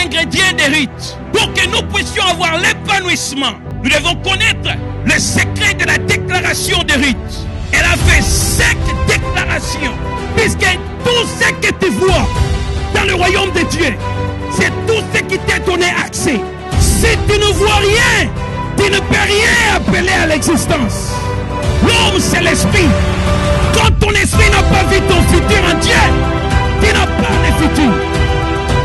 ingrédients des rites. Pour que nous puissions avoir l'épanouissement, nous devons connaître le secret de la déclaration des rites. Elle a fait 5 déclarations. Puisque tout ce que tu vois dans le royaume de Dieu, c'est tout ce qui t'est donné accès. Si tu ne vois rien, tu ne peux rien appeler à l'existence. L'homme, c'est l'esprit. Quand ton esprit n'a pas vu ton futur en Dieu, tu n'as pas de futur.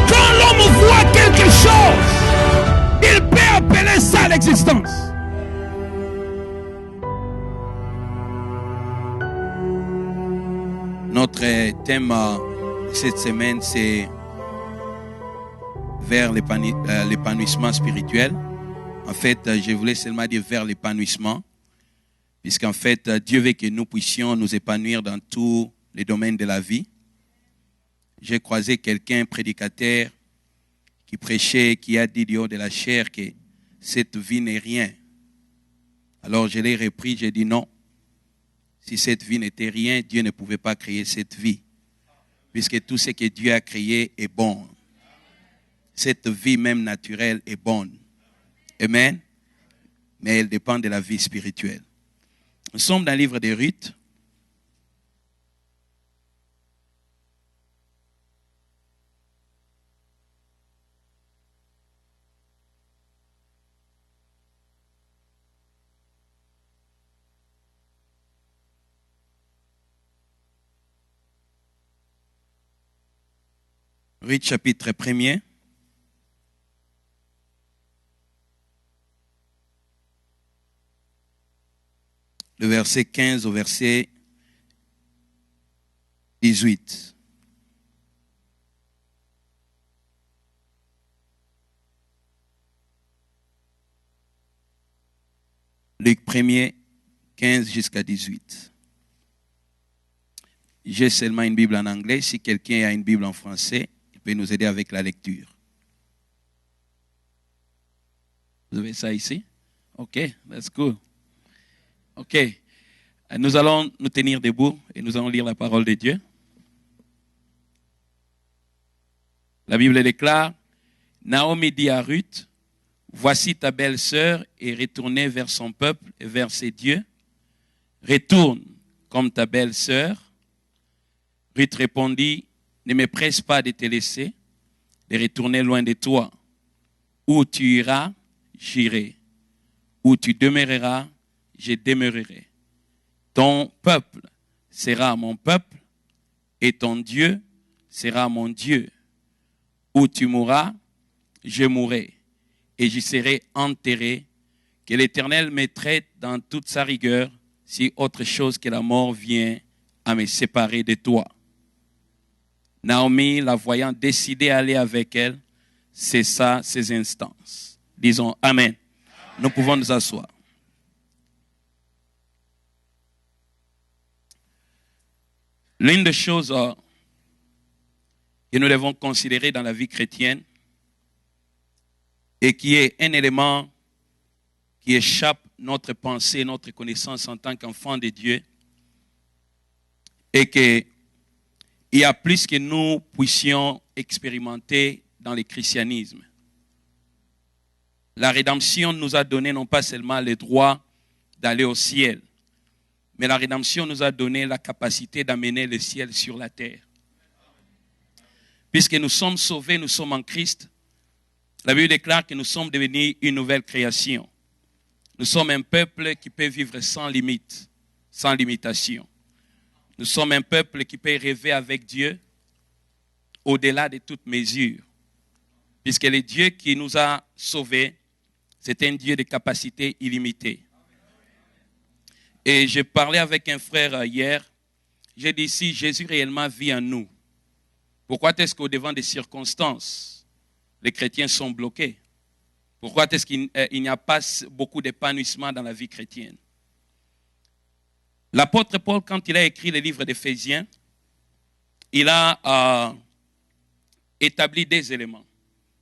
Quand l'homme voit quelque chose, il peut appeler ça à l'existence. Notre thème cette semaine, c'est vers l'épanouissement spirituel. En fait, je voulais seulement dire vers l'épanouissement, puisqu'en fait, Dieu veut que nous puissions nous épanouir dans tous les domaines de la vie. J'ai croisé quelqu'un, prédicateur, qui prêchait, qui a dit du haut de la chair que cette vie n'est rien. Alors je l'ai repris, j'ai dit non. Si cette vie n'était rien, Dieu ne pouvait pas créer cette vie. Puisque tout ce que Dieu a créé est bon. Cette vie même naturelle est bonne. Amen. Mais elle dépend de la vie spirituelle. Nous sommes dans le livre de Ruth. Ruth chapitre 1er. Le verset 15 au verset 18. Luc 1er, 15 jusqu'à 18. J'ai seulement une Bible en anglais. Si quelqu'un a une Bible en français, il peut nous aider avec la lecture. Vous avez ça ici? OK, that's good. OK. Nous allons nous tenir debout et nous allons lire la parole de Dieu. La Bible déclare, Naomi dit à Ruth, voici ta belle-sœur est retournée vers son peuple et vers ses dieux. Retourne comme ta belle-sœur. Ruth répondit, ne me presse pas de te laisser, de retourner loin de toi. Où tu iras, j'irai. Où tu demeureras, je demeurerai. Ton peuple sera mon peuple et ton Dieu sera mon Dieu. Où tu mourras, je mourrai et j'y serai enterré. Que l'Éternel me traite dans toute sa rigueur si autre chose que la mort vient à me séparer de toi. Naomi, la voyant décider à aller avec elle, cessa ses instances. Disons Amen. Nous pouvons nous asseoir. L'une des choses que nous devons considérer dans la vie chrétienne et qui est un élément qui échappe notre pensée, notre connaissance en tant qu'enfant de Dieu, et qu'il y a plus que nous puissions expérimenter dans le christianisme. La rédemption nous a donné non pas seulement le droit d'aller au ciel, mais la rédemption nous a donné la capacité d'amener le ciel sur la terre. Puisque nous sommes sauvés, nous sommes en Christ, la Bible déclare que nous sommes devenus une nouvelle création. Nous sommes un peuple qui peut vivre sans limite, sans limitation. Nous sommes un peuple qui peut rêver avec Dieu au-delà de toute mesure. Puisque le Dieu qui nous a sauvés, c'est un Dieu de capacité illimitée. Et j'ai parlé avec un frère hier. J'ai dit, si Jésus réellement vit en nous, pourquoi est-ce qu'au devant des circonstances, les chrétiens sont bloqués? Pourquoi est-ce qu'il n'y a pas beaucoup d'épanouissement dans la vie chrétienne? L'apôtre Paul, quand il a écrit le livre d'Éphésiens, il a établi des éléments.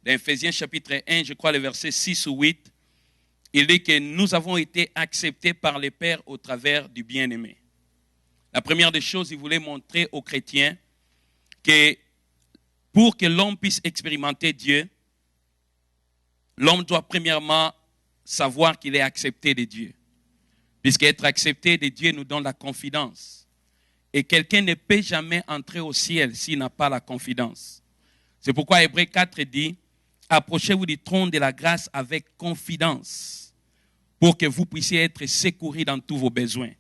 Dans Éphésiens chapitre 1, je crois le verset 6 ou 8, il dit que nous avons été acceptés par les pères au travers du bien-aimé. La première des choses, il voulait montrer aux chrétiens que pour que l'homme puisse expérimenter Dieu, l'homme doit premièrement savoir qu'il est accepté de Dieu. Puisqu'être accepté de Dieu nous donne la confidence. Et quelqu'un ne peut jamais entrer au ciel s'il n'a pas la confidence. C'est pourquoi Hébreux 4 dit, approchez-vous du trône de la grâce avec confidence pour que vous puissiez être secourus dans tous vos besoins.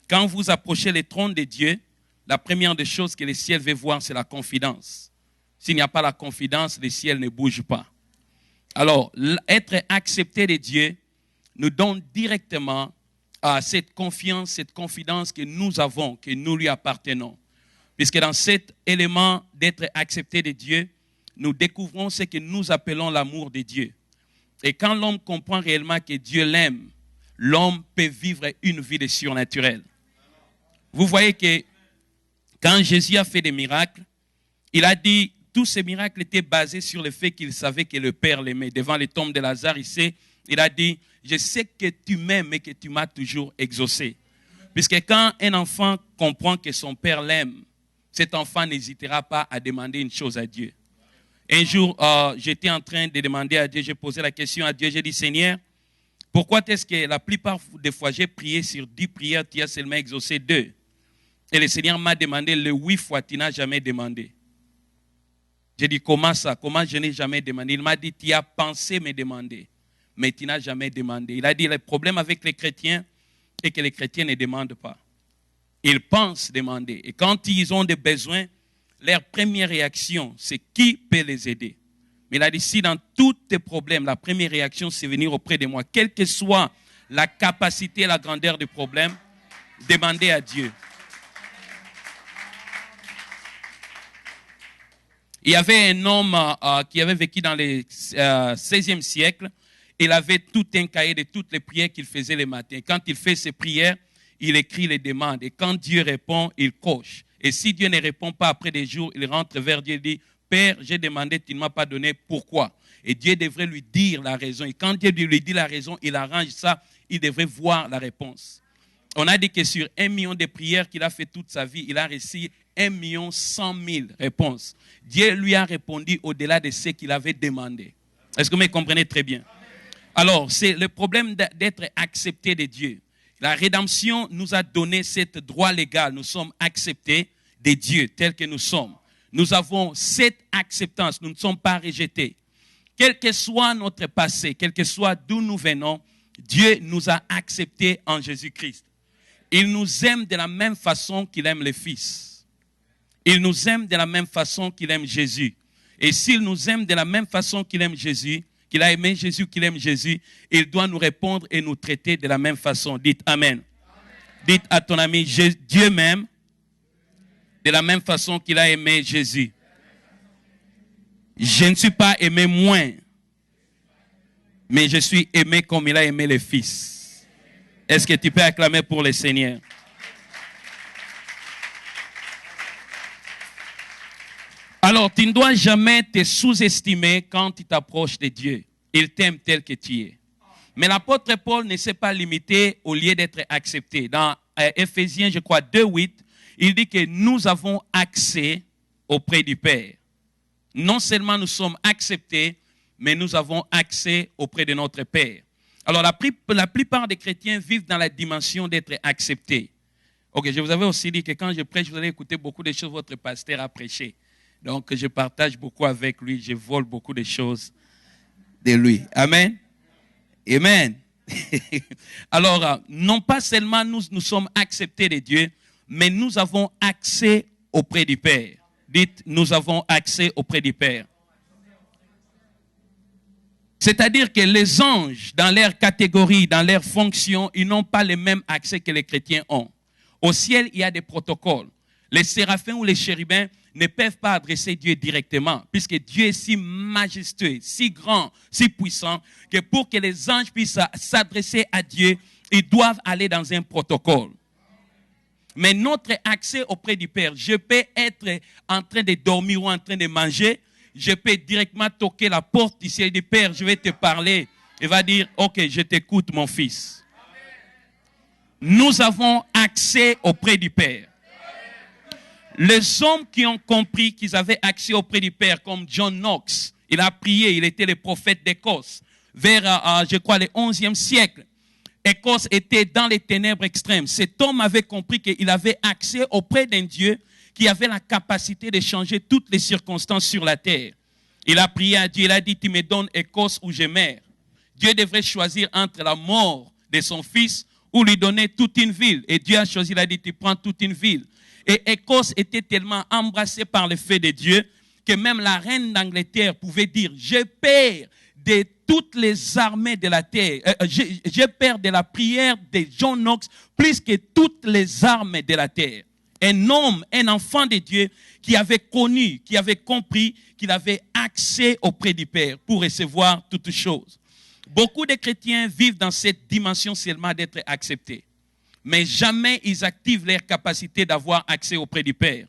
Quand vous approchez le trône de Dieu, la première des choses que le ciel veut voir, c'est la confidence. S'il n'y a pas la confidence, le ciel ne bouge pas. Alors, être accepté de Dieu nous donne directement cette confiance, cette confidence que nous avons, que nous lui appartenons. Puisque dans cet élément d'être accepté de Dieu, nous découvrons ce que nous appelons l'amour de Dieu. Et quand l'homme comprend réellement que Dieu l'aime, l'homme peut vivre une vie de surnaturel. Vous voyez que quand Jésus a fait des miracles, il a dit, tous ces miracles étaient basés sur le fait qu'il savait que le Père l'aimait. Devant les tombes de Lazare, il a dit, je sais que tu m'aimes et que tu m'as toujours exaucé. Puisque quand un enfant comprend que son Père l'aime, cet enfant n'hésitera pas à demander une chose à Dieu. Un jour, j'étais en train de demander à Dieu, j'ai posé la question à Dieu, j'ai dit, Seigneur, pourquoi est-ce que la plupart des fois j'ai prié sur 10 prières, tu as seulement exaucé 2? Et le Seigneur m'a demandé le 8 fois, tu n'as jamais demandé. J'ai dit, comment ça? Comment je n'ai jamais demandé? Il m'a dit, tu as pensé me demander, mais tu n'as jamais demandé. Il a dit, le problème avec les chrétiens est que les chrétiens ne demandent pas. Ils pensent demander. Et quand ils ont des besoins, leur première réaction, c'est qui peut les aider. Mais il a dit, si dans tous tes problèmes, la première réaction, c'est venir auprès de moi, quelle que soit la capacité, la grandeur du problème, demandez à Dieu. Il y avait un homme qui avait vécu dans le 16e siècle. Il avait tout un cahier de toutes les prières qu'il faisait le matin. Quand il fait ses prières, il écrit les demandes. Et quand Dieu répond, il coche. Et si Dieu ne répond pas après des jours, il rentre vers Dieu et dit, Père, j'ai demandé, tu ne m'as pas donné, pourquoi? Et Dieu devrait lui dire la raison. Et quand Dieu lui dit la raison, il arrange ça, il devrait voir la réponse. On a dit que sur 1 million de prières qu'il a fait toute sa vie, il a reçu 1 100 000 réponses. Dieu lui a répondu au-delà de ce qu'il avait demandé. Est-ce que vous me comprenez très bien? Alors, c'est le problème d'être accepté de Dieu. La rédemption nous a donné ce droit légal. Nous sommes acceptés de Dieu tel que nous sommes. Nous avons cette acceptance. Nous ne sommes pas rejetés. Quel que soit notre passé, quel que soit d'où nous venons, Dieu nous a acceptés en Jésus-Christ. Il nous aime de la même façon qu'il aime le Fils. Il nous aime de la même façon qu'il aime Jésus. Et s'il nous aime de la même façon qu'il aime Jésus, qu'il a aimé Jésus, qu'il aime Jésus, il doit nous répondre et nous traiter de la même façon. Dites Amen. Amen. Dites à ton ami, Dieu m'aime de la même façon qu'il a aimé Jésus. Je ne suis pas aimé moins, mais je suis aimé comme il a aimé le Fils. Est-ce que tu peux acclamer pour le Seigneur? Alors, tu ne dois jamais te sous-estimer quand tu t'approches de Dieu. Il t'aime tel que tu es. Mais l'apôtre Paul ne s'est pas limité au lieu d'être accepté. Dans Éphésiens, je crois, 2:8, il dit que nous avons accès auprès du Père. Non seulement nous sommes acceptés, mais nous avons accès auprès de notre Père. Alors, la plupart des chrétiens vivent dans la dimension d'être acceptés. Ok, je vous avais aussi dit que quand je prêche, vous allez écouter beaucoup de choses que votre pasteur a prêché. Donc, je partage beaucoup avec lui. Je vole beaucoup de choses de lui. Amen. Amen. Alors, non pas seulement nous sommes acceptés de Dieu, mais nous avons accès auprès du Père. Dites, nous avons accès auprès du Père. C'est-à-dire que les anges, dans leur catégorie, dans leur fonction, ils n'ont pas le même accès que les chrétiens ont. Au ciel, il y a des protocoles. Les séraphins ou les chérubins ne peuvent pas adresser Dieu directement, puisque Dieu est si majestueux, si grand, si puissant, que pour que les anges puissent s'adresser à Dieu, ils doivent aller dans un protocole. Mais notre accès auprès du Père, je peux être en train de dormir ou en train de manger, je peux directement toquer la porte du ciel du Père, je vais te parler. Il va dire, ok, je t'écoute mon fils. Nous avons accès auprès du Père. Les hommes qui ont compris qu'ils avaient accès auprès du Père, comme John Knox, il a prié, il était le prophète d'Écosse. vers, je crois, le 11e siècle. Écosse était dans les ténèbres extrêmes. Cet homme avait compris qu'il avait accès auprès d'un Dieu qui avait la capacité de changer toutes les circonstances sur la terre. Il a prié à Dieu, il a dit, tu me donnes Écosse ou je meurs. Dieu devrait choisir entre la mort de son fils ou lui donner toute une ville. Et Dieu a choisi, il a dit, tu prends toute une ville. Et Écosse était tellement embrassée par le feu de Dieu que même la reine d'Angleterre pouvait dire, je perds de toutes les armées de la terre, je perds de la prière de John Knox plus que toutes les armes de la terre. Un homme, un enfant de Dieu qui avait connu, qui avait compris qu'il avait accès auprès du Père pour recevoir toutes choses. Beaucoup de chrétiens vivent dans cette dimension seulement d'être acceptés. Mais jamais ils activent leur capacité d'avoir accès auprès du Père.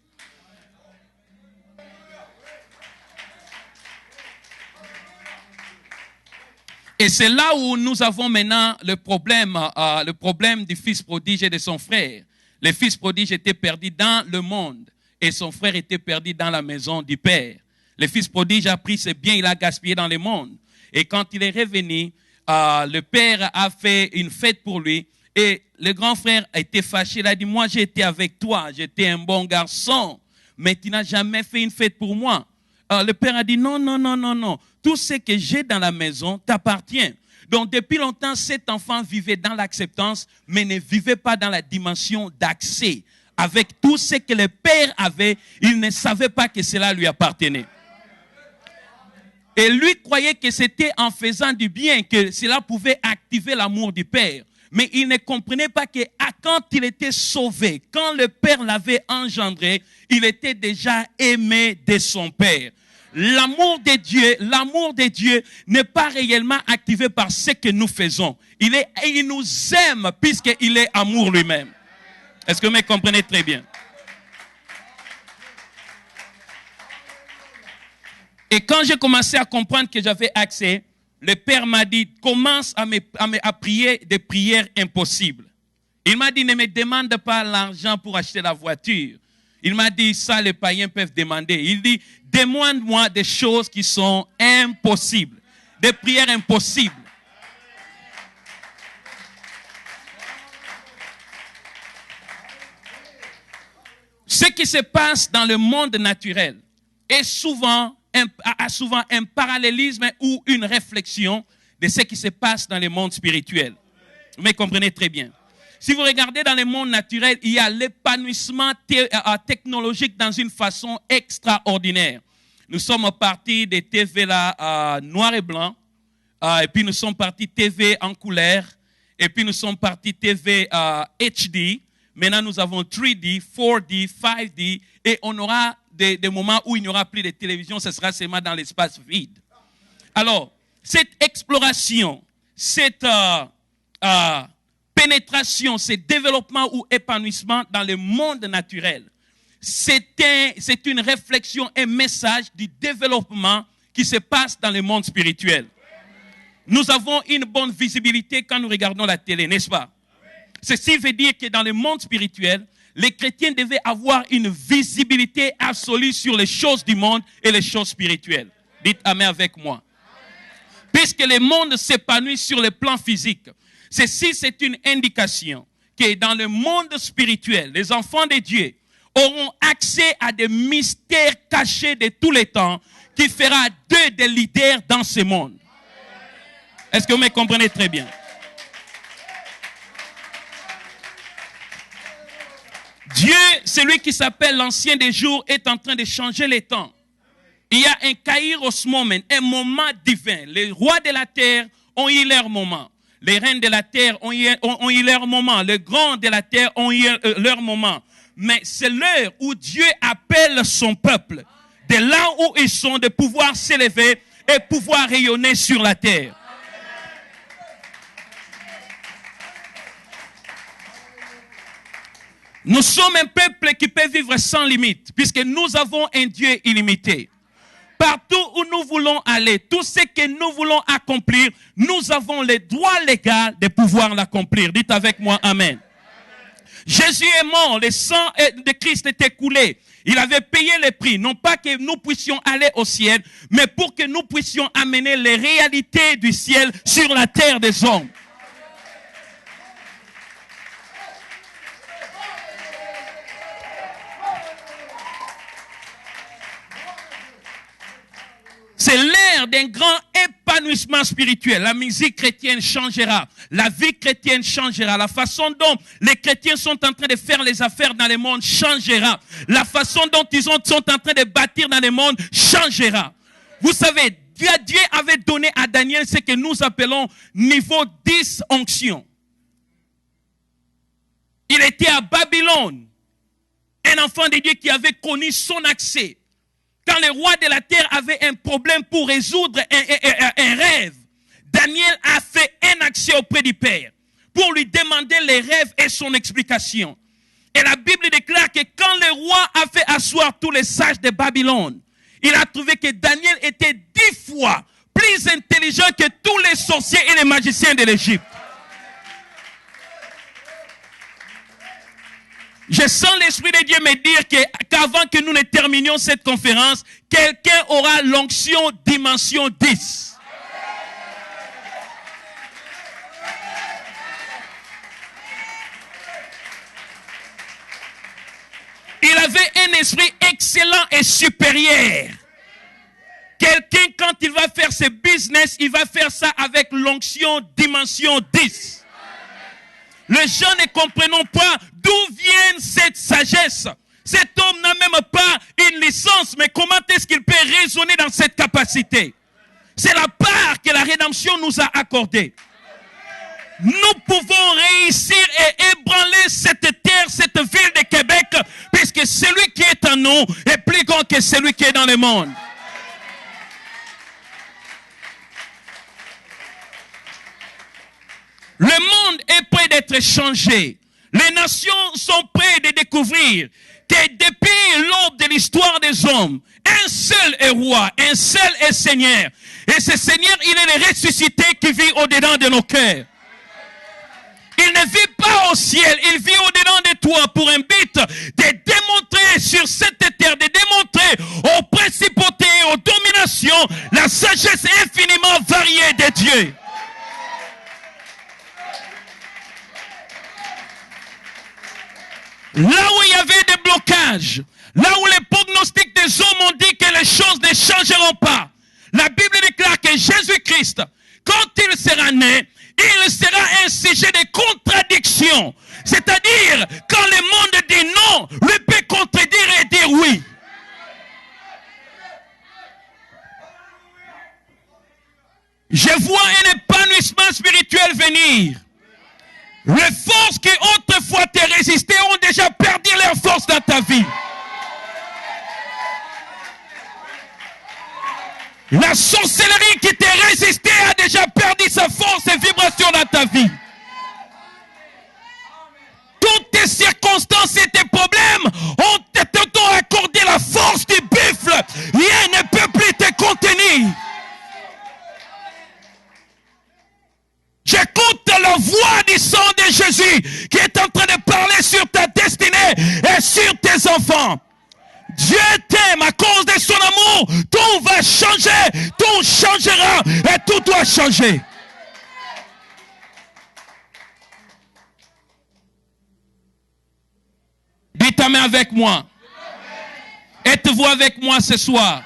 Et c'est là où nous avons maintenant le problème du fils prodige et de son frère. Le fils prodige était perdu dans le monde et son frère était perdu dans la maison du Père. Le fils prodige a pris ses biens, il a gaspillé dans le monde. Et quand il est revenu, le Père a fait une fête pour lui et le grand frère a été fâché. Il a dit, moi j'étais avec toi, j'étais un bon garçon, mais tu n'as jamais fait une fête pour moi. Le Père a dit, non. Tout ce que j'ai dans la maison t'appartient. Donc, depuis longtemps, cet enfant vivait dans l'acceptance, mais ne vivait pas dans la dimension d'accès. Avec tout ce que le Père avait, il ne savait pas que cela lui appartenait. Et lui croyait que c'était en faisant du bien que cela pouvait activer l'amour du Père. Mais il ne comprenait pas que quand il était sauvé, quand le Père l'avait engendré, il était déjà aimé de son Père. L'amour de Dieu n'est pas réellement activé par ce que nous faisons. Il nous aime puisqu'il est amour lui-même. Est-ce que vous me comprenez très bien? Et quand j'ai commencé à comprendre que j'avais accès, le Père m'a dit, commence à prier des prières impossibles. Il m'a dit, ne me demande pas l'argent pour acheter la voiture. Il m'a dit, ça les païens peuvent demander. Il dit, demande-moi des choses qui sont impossibles. Des prières impossibles. Ce qui se passe dans le monde naturel est souvent un parallélisme ou une réflexion de ce qui se passe dans le monde spirituel. Vous me comprenez très bien. Si vous regardez dans le monde naturel, il y a l'épanouissement technologique dans une façon extraordinaire. Nous sommes partis de TV là, noir et blanc, et puis nous sommes partis TV en couleur, et puis nous sommes partis TV HD. Maintenant, nous avons 3D, 4D, 5D, et on aura des moments où il n'y aura plus de télévision, ce sera seulement dans l'espace vide. Alors, cette exploration, cette pénétration, ce développement ou épanouissement dans le monde naturel, c'est une réflexion, un message du développement qui se passe dans le monde spirituel. Nous avons une bonne visibilité quand nous regardons la télé, n'est-ce pas? Ceci veut dire que dans le monde spirituel, les chrétiens devaient avoir une visibilité absolue sur les choses du monde et les choses spirituelles. Dites amen avec moi. Puisque le monde s'épanouit sur le plan physique, ceci c'est une indication que dans le monde spirituel, les enfants de Dieu auront accès à des mystères cachés de tous les temps qui fera d'eux des leaders dans ce monde. Est-ce que vous me comprenez très bien? Dieu, celui qui s'appelle l'ancien des jours, est en train de changer les temps. Il y a un kairos moment, un moment divin. Les rois de la terre ont eu leur moment. Les reines de la terre ont eu leur moment. Les grands de la terre ont eu leur moment. Mais c'est l'heure où Dieu appelle son peuple, de là où ils sont, de pouvoir s'élever et pouvoir rayonner sur la terre. Nous sommes un peuple qui peut vivre sans limite, puisque nous avons un Dieu illimité. Partout où nous voulons aller, tout ce que nous voulons accomplir, nous avons le droit légal de pouvoir l'accomplir. Dites avec moi, amen. Jésus est mort, le sang de Christ est écoulé. Il avait payé le prix, non pas que nous puissions aller au ciel, mais pour que nous puissions amener les réalités du ciel sur la terre des hommes. C'est l'ère d'un grand épanouissement spirituel. La musique chrétienne changera. La vie chrétienne changera. La façon dont les chrétiens sont en train de faire les affaires dans le monde changera. La façon dont ils sont en train de bâtir dans le monde changera. Vous savez, Dieu avait donné à Daniel ce que nous appelons niveau 10 onction. Il était à Babylone. Un enfant de Dieu qui avait connu son accès. Quand le roi de la terre avait un problème pour résoudre un rêve, Daniel a fait un accès auprès du Père pour lui demander les rêves et son explication. Et la Bible déclare que quand le roi a fait asseoir tous les sages de Babylone, il a trouvé que Daniel était 10 fois plus intelligent que tous les sorciers et les magiciens de l'Égypte. Je sens l'Esprit de Dieu me dire qu'avant que nous ne terminions cette conférence, quelqu'un aura l'onction dimension 10. Il avait un esprit excellent et supérieur. Quelqu'un, quand il va faire ses business, il va faire ça avec l'onction dimension 10. Les gens ne comprennent pas d'où vient cette sagesse. Cet homme n'a même pas une licence, mais comment est-ce qu'il peut raisonner dans cette capacité? C'est la part que la rédemption nous a accordée. Nous pouvons réussir et ébranler cette terre, cette ville de Québec, puisque celui qui est en nous est plus grand que celui qui est dans le monde. Le monde est prêt d'être changé. Les nations sont prêtes de découvrir que depuis l'aube de l'histoire des hommes, un seul est roi, un seul est Seigneur. Et ce Seigneur, il est le ressuscité qui vit au-dedans de nos cœurs. Il ne vit pas au ciel, il vit au-dedans de toi pour un but de démontrer sur cette terre, de démontrer aux principautés et aux dominations la sagesse infiniment variée de Dieu. Là où il y avait des blocages, là où les prognostics des hommes ont dit que les choses ne changeront pas, la Bible déclare que Jésus-Christ, quand il sera né, il sera un sujet de contradiction. C'est-à-dire, quand le monde dit non, lui peut contredire et dire oui. Je vois un épanouissement spirituel venir. Les forces qui autrefois te résistaient ont déjà perdu leur force dans ta vie. La sorcellerie qui te résistait a déjà perdu sa force et vibration dans ta vie. Toutes tes circonstances et tes problèmes t'ont accordé la force du buffle. Rien ne peut plus te contenir. J'écoute la voix du sang de Jésus qui est en train de parler sur ta destinée et sur tes enfants. Dieu t'aime à cause de son amour. Tout va changer, tout changera et tout doit changer. Dites ta main avec moi. Êtes-vous avec moi ce soir?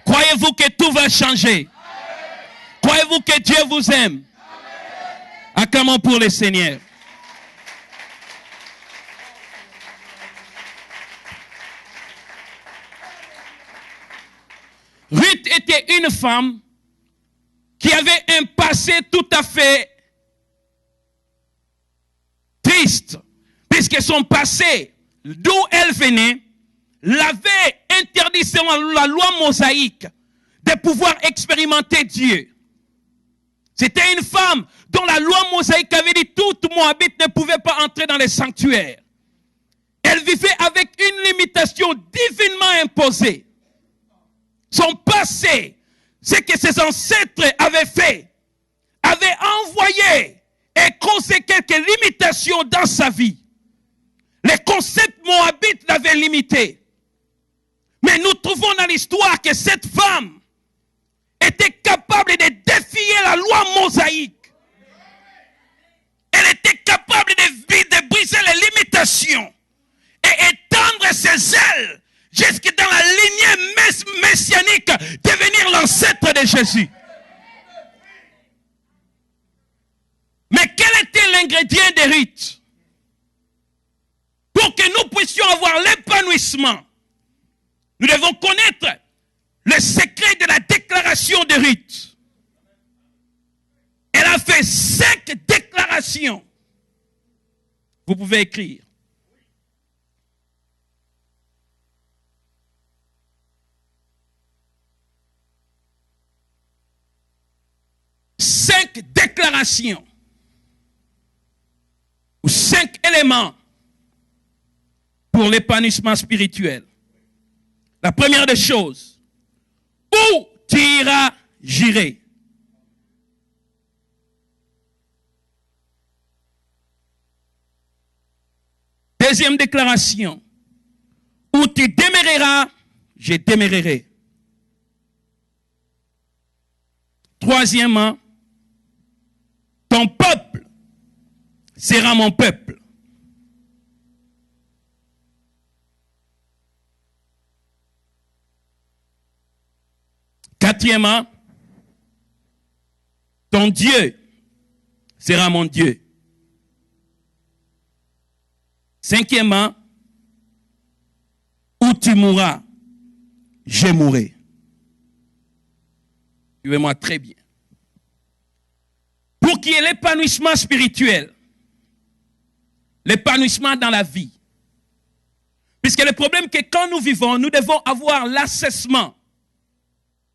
Croyez-vous que tout va changer? Croyez-vous que Dieu vous aime? Acclamons pour le Seigneur. Ruth était une femme qui avait un passé tout à fait triste, puisque son passé, d'où elle venait, l'avait interdit selon la loi mosaïque de pouvoir expérimenter Dieu. C'était une femme dont la loi mosaïque avait dit toute Moabite ne pouvait pas entrer dans les sanctuaires. Elle vivait avec une limitation divinement imposée. Son passé, ce que ses ancêtres avaient fait, avait envoyé et causé quelques limitations dans sa vie. Les concepts moabites l'avaient limité. Mais nous trouvons dans l'histoire que cette femme était capable de défier la loi mosaïque. Elle était capable de briser les limitations et étendre ses ailes jusque dans la lignée messianique, devenir l'ancêtre de Jésus. Mais quel était l'ingrédient de Ruth? Pour que nous puissions avoir l'épanouissement, nous devons connaître le secret de la déclaration de Ruth. Elle a fait 5 déclarations. Vous pouvez écrire. Cinq déclarations ou 5 éléments pour l'épanouissement spirituel. La première des choses, où tu iras, j'irai. Deuxième déclaration, où tu demeureras, je demeurerai. Troisièmement, ton peuple sera mon peuple. Quatrièmement, ton Dieu sera mon Dieu. Cinquièmement, où tu mourras, je mourrai. Suivez-moi très bien. Pour qu'il y ait l'épanouissement spirituel, l'épanouissement dans la vie. Puisque le problème est que quand nous vivons, nous devons avoir l'assèchement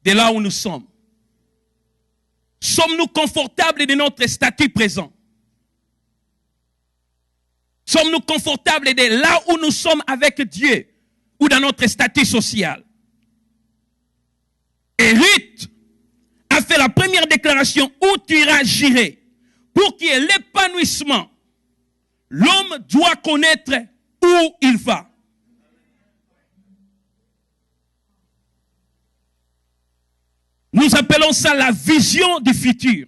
de là où nous sommes. Sommes-nous confortables de notre statut présent? Sommes-nous confortables de là où nous sommes avec Dieu ou dans notre statut social? Et Ruth a fait la première déclaration, où tu iras, j'irai. Pour qu'il y ait l'épanouissement, l'homme doit connaître où il va. Nous appelons ça la vision du futur.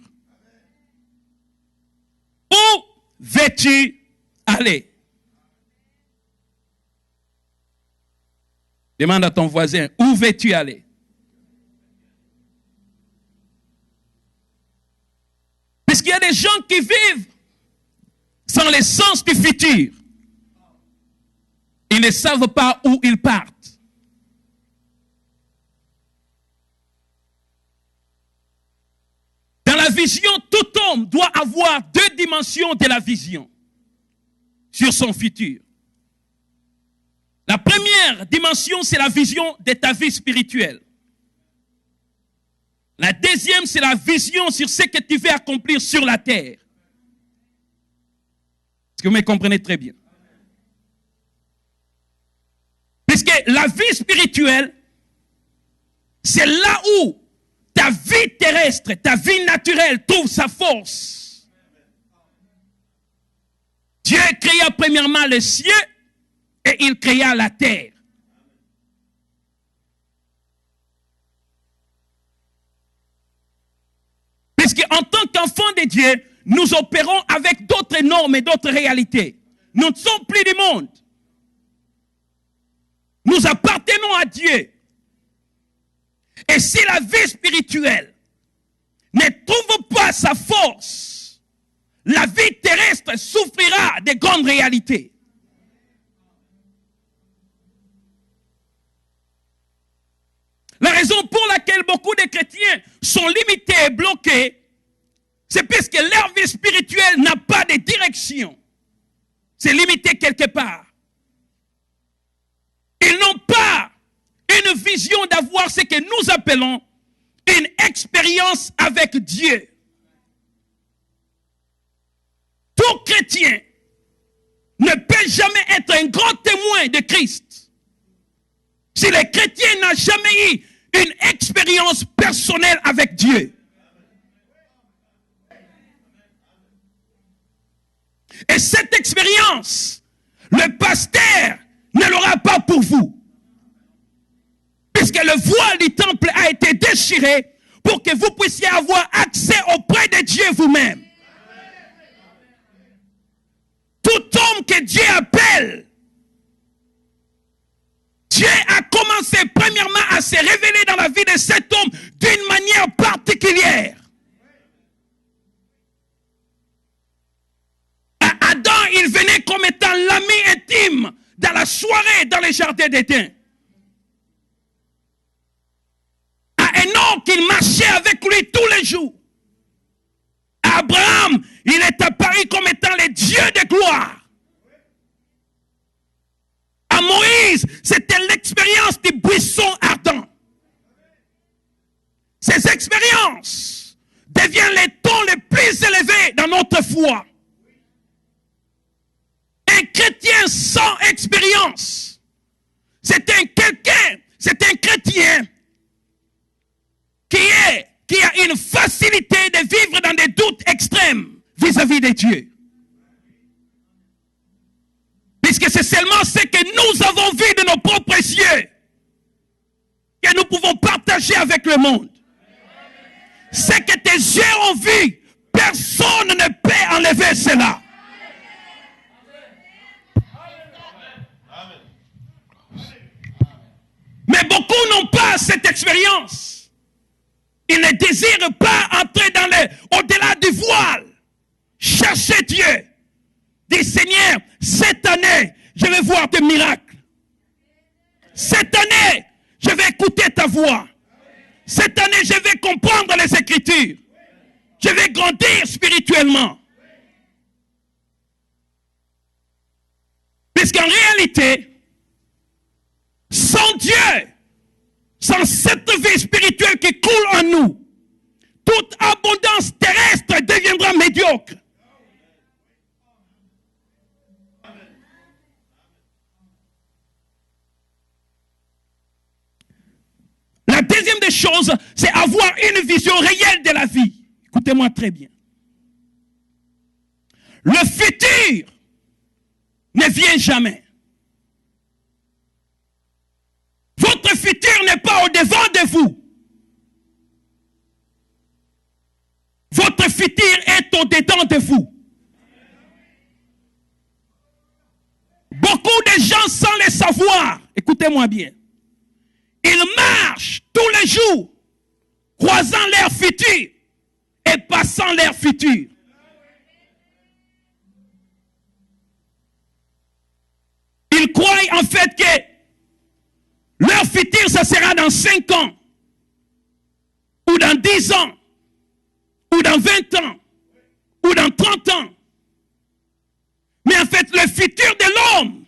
Où veux-tu aller? Demande à ton voisin, où veux-tu aller? Parce qu'il y a des gens qui vivent sans le sens du futur. Ils ne savent pas où ils partent. Dans la vision, tout homme doit avoir 2 dimensions de la vision sur son futur. La première dimension, c'est la vision de ta vie spirituelle. La deuxième, c'est la vision sur ce que tu veux accomplir sur la terre. Est-ce que vous me comprenez très bien? Puisque la vie spirituelle, c'est là où ta vie terrestre, ta vie naturelle trouve sa force. Dieu créa premièrement les cieux et il créa la terre. Puisqu'en tant qu'enfants de Dieu, nous opérons avec d'autres normes et d'autres réalités. Nous ne sommes plus du monde. Nous appartenons à Dieu. Et si la vie spirituelle ne trouve pas sa force, la vie terrestre souffrira de grandes réalités. La raison pour laquelle beaucoup de chrétiens sont limités et bloqués, c'est parce que leur vie spirituelle n'a pas de direction. C'est limité quelque part. Ils n'ont pas une vision d'avoir ce que nous appelons une expérience avec Dieu. Tout chrétien ne peut jamais être un grand témoin de Christ si le chrétien n'a jamais eu une expérience personnelle avec Dieu. Et cette expérience, le pasteur ne l'aura pas pour vous. Puisque le voile du temple a été déchiré pour que vous puissiez avoir accès auprès de Dieu vous-même. Tout homme que Dieu appelle, Dieu a commencé premièrement à se révéler dans la vie de cet homme d'une manière particulière. À Adam, il venait comme étant l'ami intime dans la soirée dans le jardin d'Éden. À Enoch, il marchait avec lui tous les jours. À Abraham, il est apparu comme étant le Dieu de gloire. À Moïse, c'était l'expérience du buisson ardent. Ces expériences deviennent les tons les plus élevés dans notre foi. Un chrétien sans expérience, c'est un chrétien qui a une facilité de vivre dans des doutes extrêmes vis-à-vis de Dieu. Puisque c'est seulement ce que nous avons vu de nos propres yeux que nous pouvons partager avec le monde. Ce que tes yeux ont vu, personne ne peut enlever cela. Mais beaucoup n'ont pas cette expérience. Ils ne désirent pas entrer au-delà du voile. Chercher Dieu. Dis Seigneur, cette année, je vais voir des miracles. Cette année, je vais écouter ta voix. Cette année, je vais comprendre les Écritures. Je vais grandir spirituellement. Puisqu'en réalité, sans Dieu, sans cette vie spirituelle qui coule en nous, toute abondance terrestre deviendra médiocre. La deuxième des choses, c'est avoir une vision réelle de la vie. Écoutez-moi très bien. Le futur ne vient jamais. Votre futur n'est pas au-devant de vous. Votre futur est au-dedans de vous. Beaucoup de gens sans le savoir, écoutez-moi bien, ils marchent tous les jours, croisant leur futur et passant leur futur. Ils croient en fait que leur futur, ça sera dans 5 ans, ou dans 10 ans, ou dans 20 ans, ou dans 30 ans. Mais en fait, le futur de l'homme,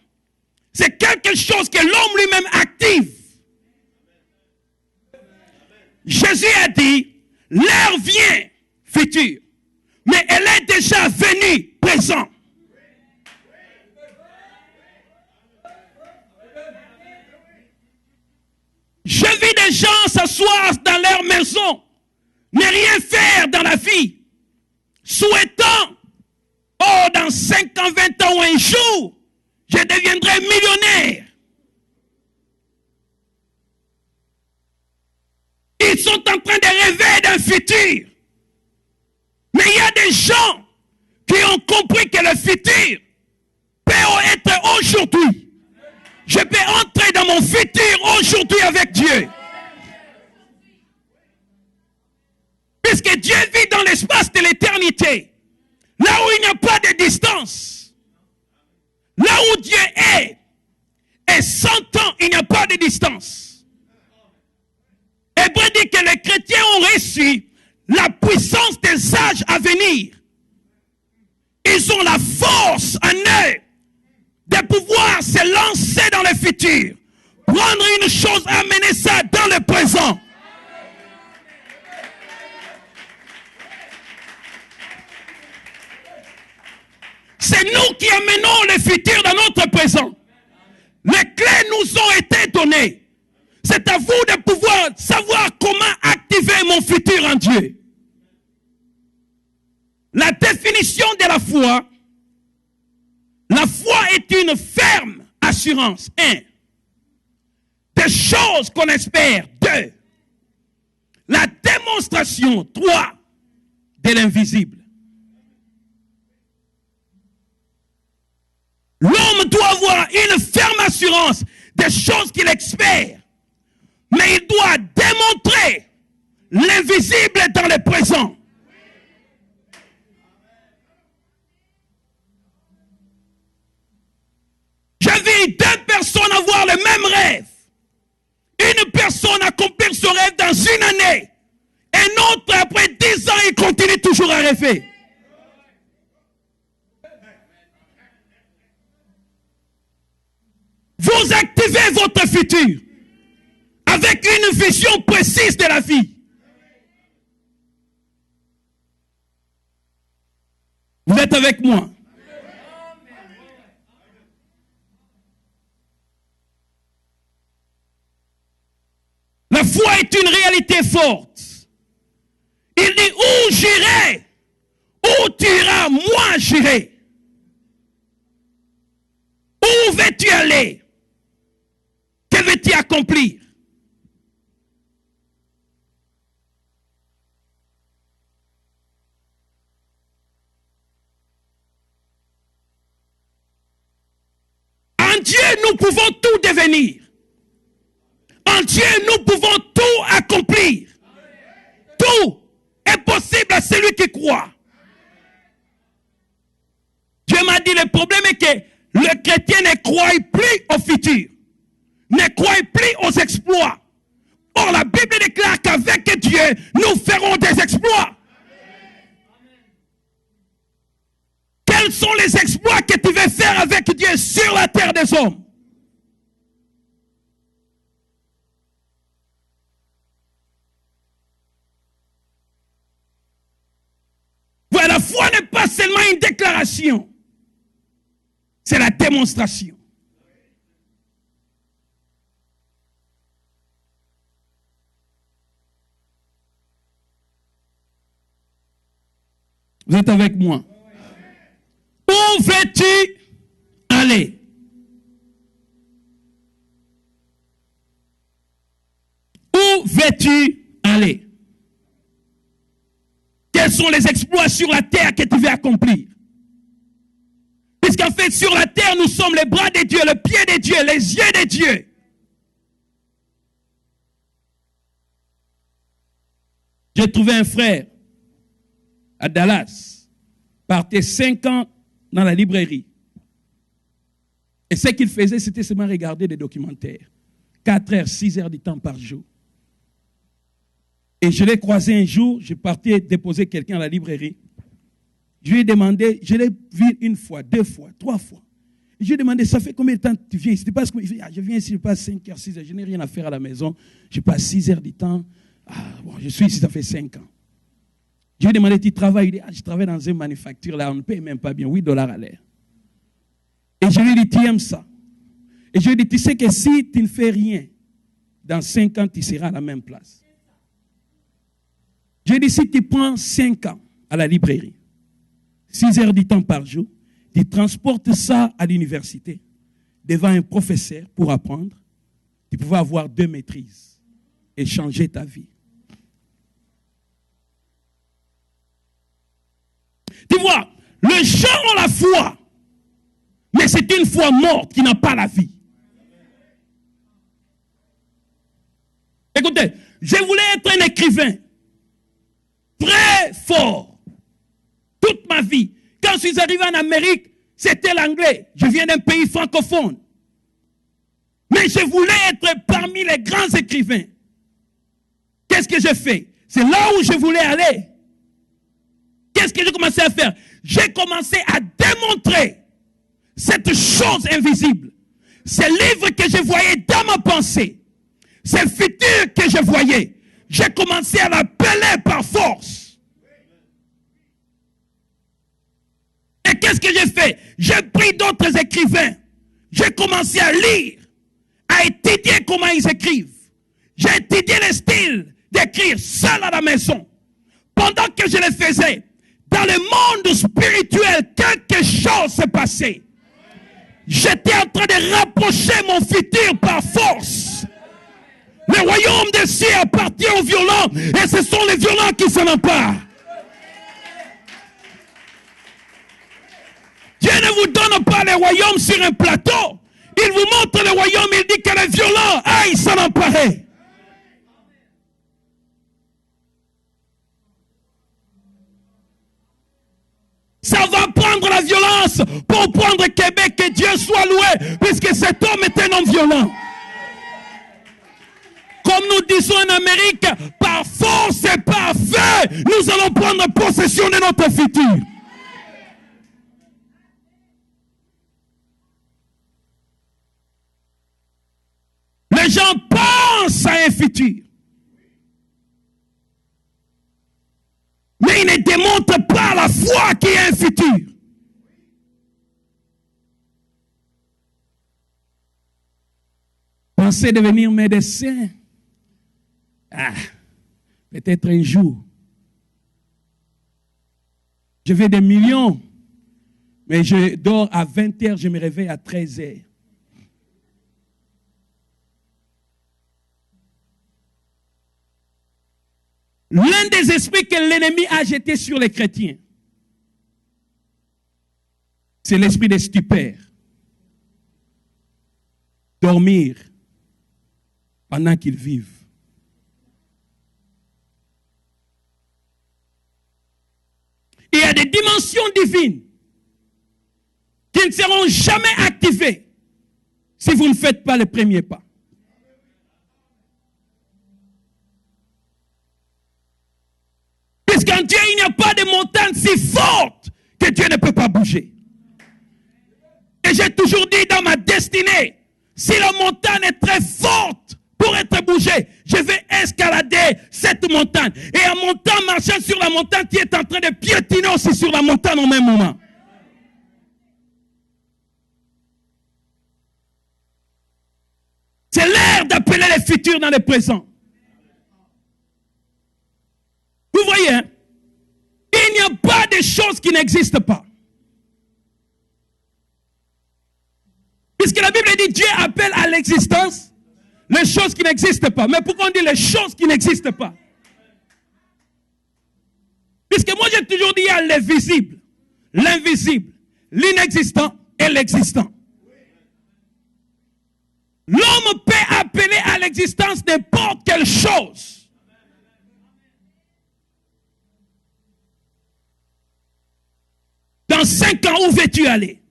c'est quelque chose que l'homme lui-même active. Jésus a dit, l'heure vient, futur, mais elle est déjà venue, présent. Je vis des gens s'asseoir dans leur maison, ne rien faire dans la vie, souhaitant, oh, dans 5 ans, 20 ans ou un jour, je deviendrai millionnaire. Ils sont en train de rêver d'un futur. Mais il y a des gens qui ont compris que le futur peut être aujourd'hui. Je peux entrer dans mon futur aujourd'hui avec Dieu. Puisque Dieu vit dans l'espace de l'éternité. Là où il n'y a pas de distance. Là où Dieu est. Et 100 ans, il n'y a pas de distance. Hébreu dit que les chrétiens ont reçu la puissance des âges à venir. Ils ont la force en eux de pouvoir se lancer dans le futur. Prendre une chose et amener ça dans le présent. C'est nous qui amenons le futur dans notre présent. Les clés nous ont été données. C'est à vous de pouvoir savoir comment activer mon futur en Dieu. La définition de la foi est une ferme assurance. 1. des choses qu'on espère. 2. La démonstration. 3. De l'invisible. L'homme doit avoir une ferme assurance des choses qu'il espère. Mais il doit démontrer l'invisible dans le présent. J'ai vu 2 personnes avoir le même rêve. Une personne accomplir son rêve dans une année. Et autre, après 10 ans, il continue toujours à rêver. Vous activez votre futur avec une vision précise de la vie. Vous êtes avec moi? La foi est une réalité forte. Il dit où j'irai, où tu iras, moi j'irai. Où veux-tu aller? Que veux-tu accomplir? En Dieu, nous pouvons tout devenir. En Dieu, nous pouvons tout accomplir. Tout est possible à celui qui croit. Dieu m'a dit, le problème est que le chrétien ne croit plus au futur. Ne croit plus aux exploits. Or, la Bible déclare qu'avec Dieu, nous ferons des exploits. Quels sont les exploits que tu veux faire avec Dieu sur la terre des hommes? Voilà, la foi n'est pas seulement une déclaration, c'est la démonstration. Vous êtes avec moi? Où veux-tu aller? Où veux-tu aller? Quels sont les exploits sur la terre que tu veux accomplir? Puisqu'en fait, sur la terre, nous sommes les bras de Dieu, le pied de Dieu, les yeux de Dieu. J'ai trouvé un frère à Dallas, partait 5 ans dans la librairie. Et ce qu'il faisait, c'était seulement regarder des documentaires. 4 heures, 6 heures de temps par jour. Et je l'ai croisé un jour, je partais déposer quelqu'un à la librairie. Je lui ai demandé, je l'ai vu 1 fois, 2 fois, 3 fois. Et je lui ai demandé, ça fait combien de temps que tu viens ici? Parce que je viens ici, je passe 5 heures, 6 heures, je n'ai rien à faire à la maison. Je passe 6 heures de temps. Je suis ici, ça fait 5 ans. Je lui ai demandé, tu travailles? Il dit, je travaille dans une manufacture, là, on ne paye même pas bien, $8 à l'heure. Et je lui ai dit, tu aimes ça? Et je lui ai dit, tu sais que si tu ne fais rien, dans 5 ans, tu seras à la même place. Je lui ai dit, si tu prends 5 ans à la librairie, 6 heures de temps par jour, tu transportes ça à l'université, devant un professeur pour apprendre, tu pouvais avoir 2 maîtrises et changer ta vie. Tu vois, les gens ont la foi, mais c'est une foi morte qui n'a pas la vie. Écoutez, je voulais être un écrivain très fort toute ma vie. Quand je suis arrivé en Amérique, c'était l'anglais. Je viens d'un pays francophone. Mais je voulais être parmi les grands écrivains. Qu'est-ce que j'ai fait? C'est là où je voulais aller. Qu'est-ce que j'ai commencé à faire? J'ai commencé à démontrer cette chose invisible. Ce livre que je voyais dans ma pensée. Ce futur que je voyais. J'ai commencé à l'appeler par force. Et qu'est-ce que j'ai fait? J'ai pris d'autres écrivains. J'ai commencé à lire, à étudier comment ils écrivent. J'ai étudié le style d'écrire seul à la maison. Pendant que je le faisais, dans le monde spirituel, quelque chose s'est passé. J'étais en train de rapprocher mon futur par force. Le royaume des cieux appartient aux violents et ce sont les violents qui s'en emparent. Dieu ne vous donne pas le royaume sur un plateau. Il vous montre le royaume, il dit que les violents aillent s'en emparer. Ça va prendre la violence pour prendre Québec, que Dieu soit loué, puisque cet homme est un homme violent. Comme nous disons en Amérique, par force et par feu, nous allons prendre possession de notre futur. Les gens pensent à un futur. Mais ils ne démontrent pas la foi qu'il y a un futur. Pensez devenir médecin. Peut-être un jour. Je veux des millions. Mais je dors à 20h, je me réveille à 13h. L'un des esprits que l'ennemi a jeté sur les chrétiens, c'est l'esprit des stupeurs. Dormir pendant qu'ils vivent. Il y a des dimensions divines qui ne seront jamais activées si vous ne faites pas le premier pas. Puisqu'en Dieu, il n'y a pas de montagne si forte que Dieu ne peut pas bouger. Et j'ai toujours dit dans ma destinée, si la montagne est très forte pour être bougée, je vais escalader cette montagne. Et en montant, marchant sur la montagne, tu es en train de piétiner aussi sur la montagne au même moment. C'est l'heure d'appeler les futurs dans le présent. Vous voyez, hein? Il n'y a pas de choses qui n'existent pas. Puisque la Bible dit Dieu appelle à l'existence les choses qui n'existent pas. Mais pourquoi on dit les choses qui n'existent pas? Puisque moi j'ai toujours dit il y a l'invisible, l'invisible, l'inexistant et l'existant. L'homme peut appeler à l'existence n'importe quelle chose. Dans 5 ans, où veux-tu aller?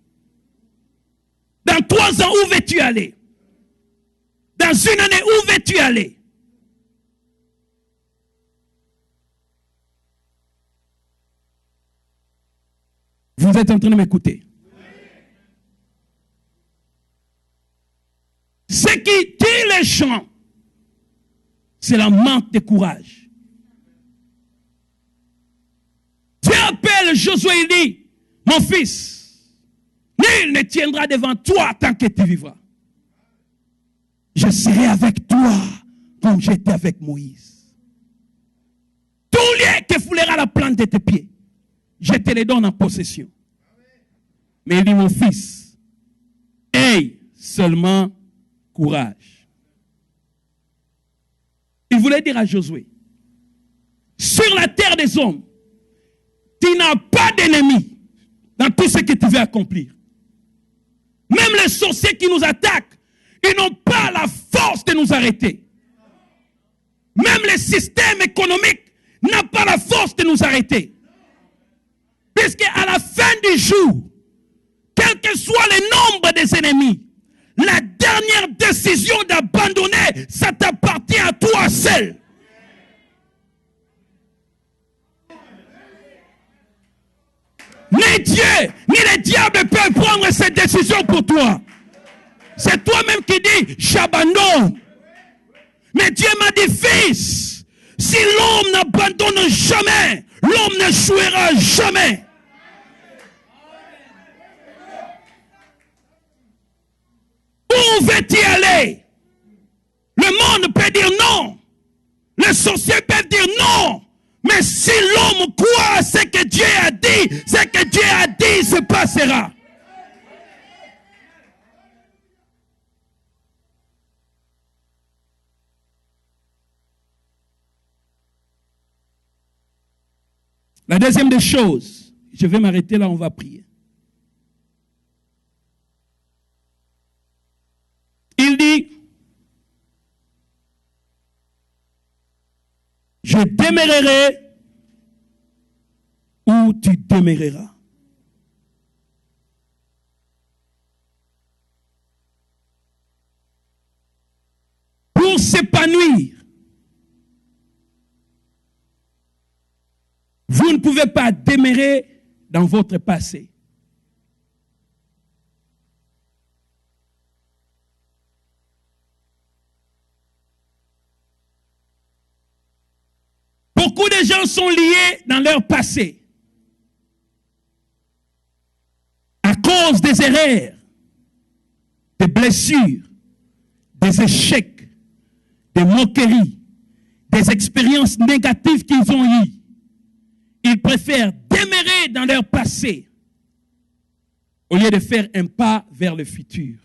Dans 3 ans, où veux-tu aller? Dans 1 année, où veux-tu aller? Vous êtes en train de m'écouter. Ce qui tue les gens, c'est la manque de courage. Dieu appelle Josué et dit, mon fils, nul ne tiendra devant toi tant que tu vivras. Je serai avec toi comme j'étais avec Moïse. Tout lieu que foulera la plante de tes pieds, je te les donne en possession. Mais il dit, mon fils, aie seulement courage. Il voulait dire à Josué, sur la terre des hommes, tu n'as pas d'ennemi dans tout ce que tu veux accomplir. Même les sorciers qui nous attaquent, ils n'ont pas la force de nous arrêter. Même le système économique n'a pas la force de nous arrêter. Puisque à la fin du jour, quel que soit le nombre des ennemis, la dernière décision d'abandonner, ça t'appartient à toi seul. Ni Dieu, ni le diable peuvent prendre cette décision pour toi. C'est toi-même qui dis, j'abandonne. Mais Dieu m'a dit, fils, si l'homme n'abandonne jamais, l'homme n'échouera jamais. Où veux-tu aller? Le monde peut dire non. Les sorciers peuvent dire non. Mais si l'homme croit à ce que Dieu a dit, ce que Dieu a dit se passera. La deuxième des choses, je vais m'arrêter là, on va prier. Il dit, je demeurerai où tu demeureras. Pour s'épanouir, vous ne pouvez pas demeurer dans votre passé. Beaucoup de gens sont liés dans leur passé à cause des erreurs, des blessures, des échecs, des moqueries, des expériences négatives qu'ils ont eues. Ils préfèrent demeurer dans leur passé au lieu de faire un pas vers le futur.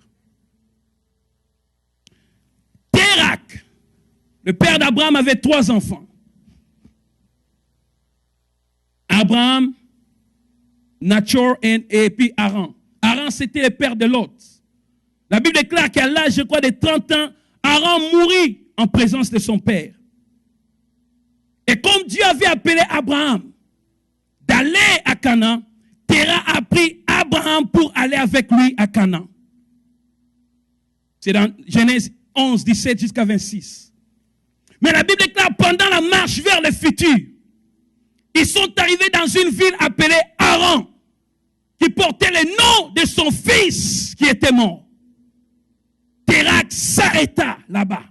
Térak, le père d'Abraham, avait 3 enfants. Abraham, Nachor et puis Haran. Haran, c'était le père de Lot. La Bible déclare qu'à l'âge, je crois, de 30 ans, Haran mourut en présence de son père. Et comme Dieu avait appelé Abraham d'aller à Canaan, Téra a pris Abraham pour aller avec lui à Canaan. C'est dans Genèse 11, 17 jusqu'à 26. Mais la Bible déclare pendant la marche vers le futur, ils sont arrivés dans une ville appelée Haran, qui portait le nom de son fils qui était mort. Térak s'arrêta là-bas.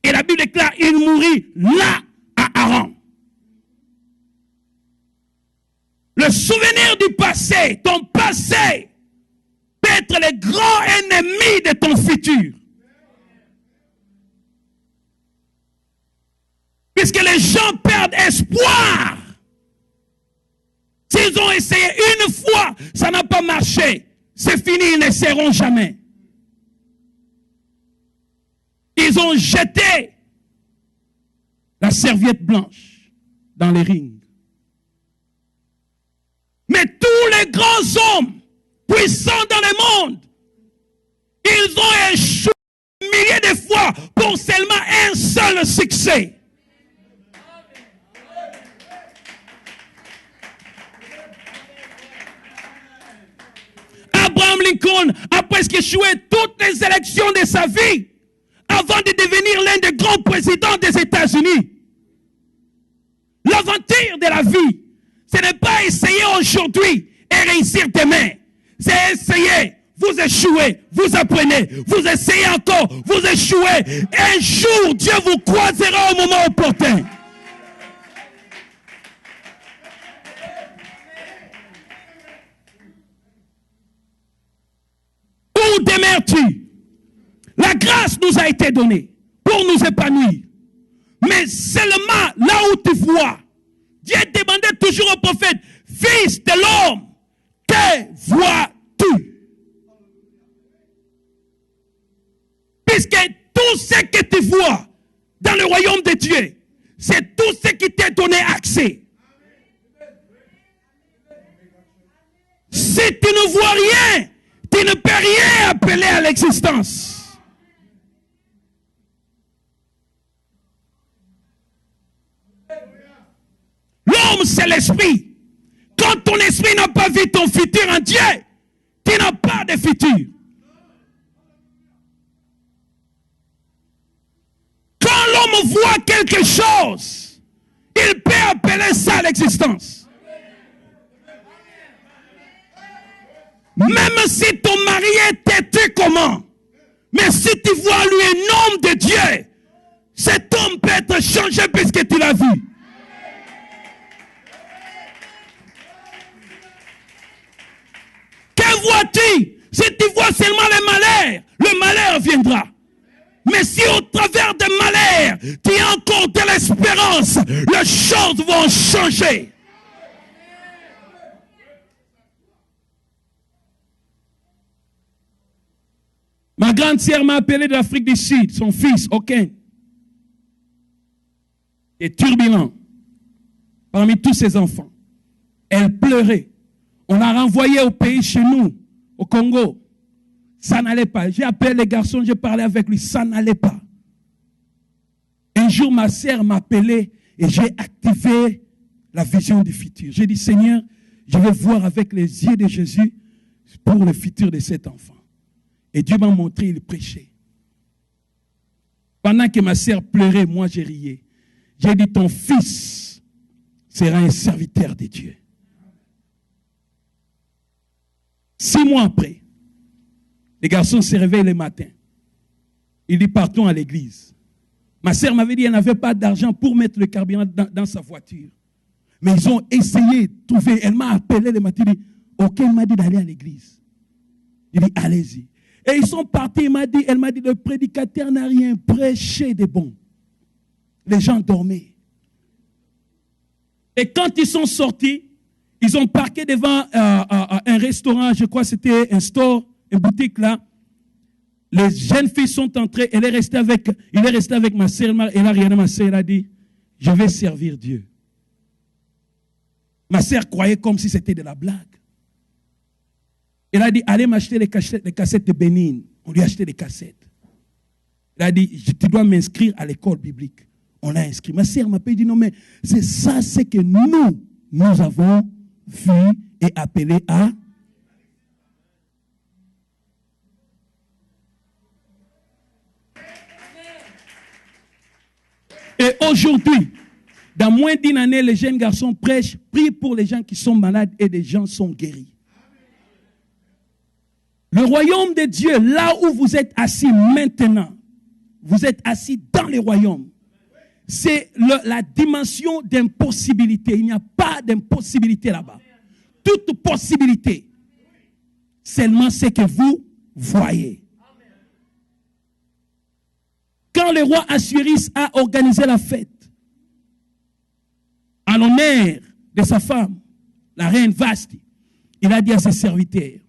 Et la Bible déclare, il mourut là à Haran. Le souvenir du passé, ton passé, peut être le grand ennemi de ton futur. Puisque les gens perdent espoir. S'ils ont essayé une fois, ça n'a pas marché. C'est fini, ils n'essaieront jamais. Ils ont jeté la serviette blanche dans les rings. Mais tous les grands hommes puissants dans le monde, ils ont échoué milliers de fois pour seulement un seul succès. Abraham Lincoln a presque échoué toutes les élections de sa vie avant de devenir l'un des grands présidents des États-Unis. L'aventure de la vie, ce n'est pas essayer aujourd'hui et réussir demain. C'est essayer, vous échouez, vous apprenez, vous essayez encore, vous échouez. Un jour, Dieu vous croisera au moment opportun. Où demeures-tu? La grâce nous a été donnée pour nous épanouir. Mais seulement là où tu vois, Dieu demandait toujours au prophète, fils de l'homme, que vois-tu? Puisque tout ce que tu vois dans le royaume de Dieu, c'est tout ce qui t'est donné accès. Si tu ne vois rien, tu ne peux rien appeler à l'existence. L'homme, c'est l'esprit. Quand ton esprit n'a pas vu ton futur en Dieu, tu n'as pas de futur. Quand l'homme voit quelque chose, il peut appeler ça l'existence. Même si ton mari est têtu comment, mais si tu vois lui un homme de Dieu, cet homme peut être changé puisque tu l'as vu. Que vois-tu? Si tu vois seulement le malheur viendra. Mais si au travers des malheurs, tu as encore de l'espérance, les choses vont changer. Ma grande sœur m'a appelé de l'Afrique du Sud, son fils, Oken, est turbulent parmi tous ses enfants. pleuré. On l'a renvoyé au pays chez nous, au Congo. Ça n'allait pas. J'ai appelé les garçons, j'ai parlé avec lui, ça n'allait pas. Un jour, ma sœur m'a appelé et j'ai activé la vision du futur. J'ai dit, Seigneur, je vais voir avec les yeux de Jésus pour le futur de cet enfant. Et Dieu m'a montré, il prêchait. Pendant que ma sœur pleurait, moi j'ai riais. J'ai dit, ton fils sera un serviteur de Dieu. 6 mois après, les garçons se réveillent le matin. Il dit, partons à l'église. Ma sœur m'avait dit qu'elle n'avait pas d'argent pour mettre le carburant dans sa voiture. Mais ils ont essayé de trouver. Elle m'a appelé le matin. Ok, elle m'a dit d'aller à l'église. Il dit, allez-y. Et ils sont partis. Elle m'a dit, le prédicateur n'a rien prêché de bon. Les gens dormaient. Et quand ils sont sortis, ils ont parqué devant un restaurant, je crois que c'était un store, une boutique là. Les jeunes filles sont entrées, il est resté avec ma sœur, elle a regardé ma sœur, elle a dit, je vais servir Dieu. Ma sœur croyait comme si c'était de la blague. Elle a dit, allez m'acheter les cassettes de Bénin. On lui a acheté des cassettes. Elle a dit, tu dois m'inscrire à l'école biblique. On l'a inscrit. Ma sœur m'a dit, non mais c'est ça, c'est que nous avons vu et appelé à. Et aujourd'hui, dans moins d'1 année, les jeunes garçons prêchent, prient pour les gens qui sont malades et les gens sont guéris. Le royaume de Dieu, là où vous êtes assis maintenant, vous êtes assis dans le royaume. C'est la dimension d'impossibilité. Il n'y a pas d'impossibilité là-bas. Toute possibilité, seulement ce que vous voyez. Quand le roi Assuérus a organisé la fête, en l'honneur de sa femme, la reine Vashti, il a dit à ses serviteurs,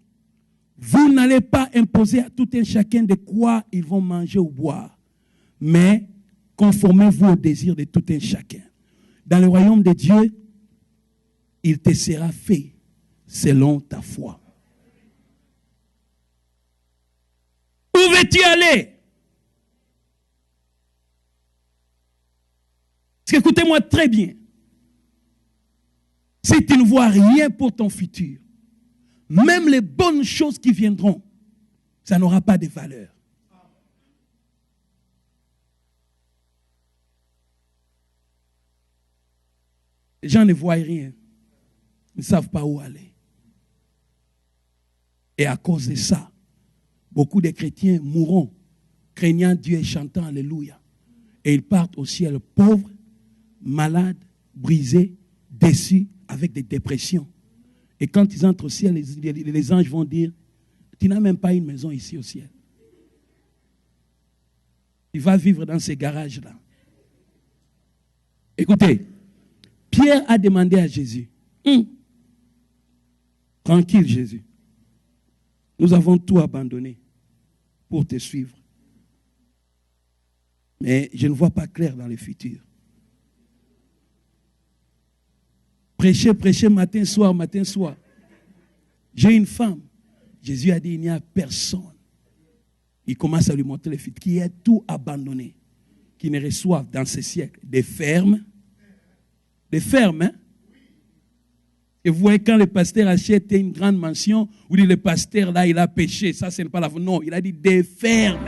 vous n'allez pas imposer à tout un chacun de quoi ils vont manger ou boire, mais conformez-vous au désir de tout un chacun. Dans le royaume de Dieu, il te sera fait selon ta foi. Où veux-tu aller? Écoutez-moi très bien. Si tu ne vois rien pour ton futur, même les bonnes choses qui viendront, ça n'aura pas de valeur. Les gens ne voient rien. Ils ne savent pas où aller. Et à cause de ça, beaucoup de chrétiens mourront, craignant Dieu et chantant Alléluia. Et ils partent au ciel pauvres, malades, brisés, déçus, avec des dépressions. Et quand ils entrent au ciel, les anges vont dire, tu n'as même pas une maison ici au ciel. Tu vas vivre dans ces garages-là. Écoutez, Pierre a demandé à Jésus, tranquille Jésus, nous avons tout abandonné pour te suivre. Mais je ne vois pas clair dans le futur. Prêcher matin, soir. J'ai une femme. Jésus a dit, il n'y a personne. Il commence à lui montrer le futur, qui est tout abandonné, qui ne reçoivent dans ce siècle des fermes. Des fermes, hein? Et vous voyez, quand le pasteur achète une grande mansion, vous dites, le pasteur là, il a péché. Ça, ce n'est pas la faute. Non, il a dit des fermes.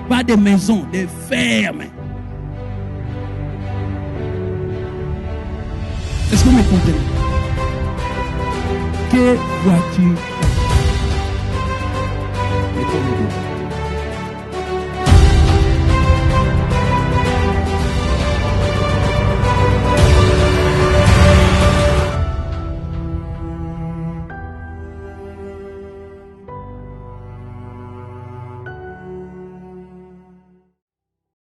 Pas des maisons, des fermes. Est-ce que vous me comprenez? Que vois-tu